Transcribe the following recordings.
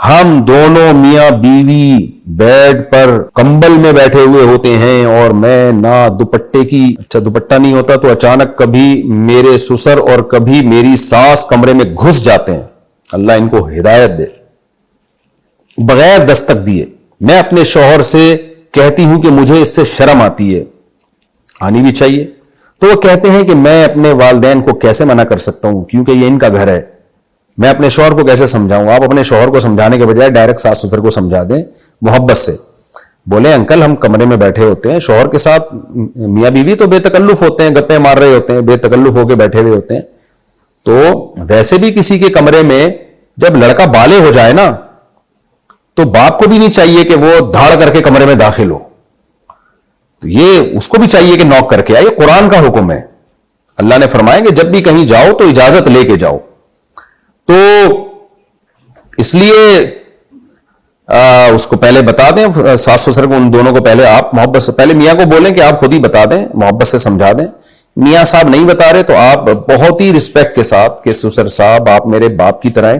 ہم دونوں میاں بیوی بیڈ پر کمبل میں بیٹھے ہوئے ہوتے ہیں اور میں نہ دوپٹے کی دوپٹہ نہیں ہوتا تو اچانک کبھی میرے سسر اور کبھی میری ساس کمرے میں گھس جاتے ہیں. اللہ ان کو ہدایت دے. بغیر دستک دیے میں اپنے شوہر سے کہتی ہوں کہ مجھے اس سے شرم آتی ہے. آنی بھی چاہیے. تو وہ کہتے ہیں کہ میں اپنے والدین کو کیسے منع کر سکتا ہوں کیونکہ یہ ان کا گھر ہے. میں اپنے شوہر کو کیسے سمجھاؤں؟ آپ اپنے شوہر کو سمجھانے کے بجائے ڈائریکٹ ساس سسر کو سمجھا دیں محبت سے. بولے انکل ہم کمرے میں بیٹھے ہوتے ہیں شوہر کے ساتھ, میاں بیوی تو بے تکلف ہوتے ہیں, گپے مار رہے ہوتے ہیں, بے تکلف ہو کے بیٹھے ہوئے ہوتے ہیں. تو ویسے بھی کسی کے کمرے میں جب لڑکا بالغ ہو جائے نا تو باپ کو بھی نہیں چاہیے کہ وہ دھاڑ کر کے کمرے میں داخل ہو. تو یہ اس کو بھی چاہیے کہ نوک کر کے آئے. یہ قرآن کا حکم ہے. اللہ نے فرمایا کہ جب بھی کہیں جاؤ تو اجازت لے کے جاؤ. تو اس لیے اس کو پہلے بتا دیں ساس سسر کو, ان دونوں کو پہلے آپ محبت سے, پہلے میاں کو بولیں کہ آپ خود ہی بتا دیں, محبت سے سمجھا دیں. میاں صاحب نہیں بتا رہے تو آپ بہت ہی رسپیکٹ کے ساتھ کہ سسر صاحب آپ میرے باپ کی طرح ہیں,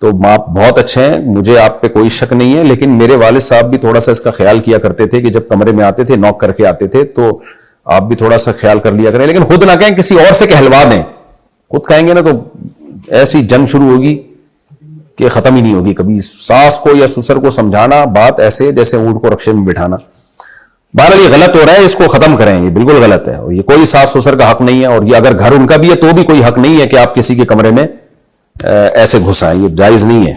تو آپ بہت اچھے ہیں, مجھے آپ پہ کوئی شک نہیں ہے, لیکن میرے والد صاحب بھی تھوڑا سا اس کا خیال کیا کرتے تھے کہ جب کمرے میں آتے تھے نوک کر کے آتے تھے, تو آپ بھی تھوڑا سا خیال کر لیا کریں. لیکن خود نہ کہیں, کسی اور سے کہلوا دیں. خود کہیں گے نا تو ایسی جنگ شروع ہوگی کہ ختم ہی نہیں ہوگی کبھی. ساس کو یا سسر کو سمجھانا بات ایسے جیسے اونٹ کو رکشے میں بٹھانا. بہرحال یہ غلط ہو رہا ہے, اس کو ختم کریں, یہ بالکل غلط ہے. اور یہ کوئی ساس سسر کا حق نہیں ہے, اور یہ اگر گھر ان کا بھی ہے تو بھی کوئی حق نہیں ہے کہ آپ کسی کے کمرے میں ایسے گھسائیں, یہ جائز نہیں ہے.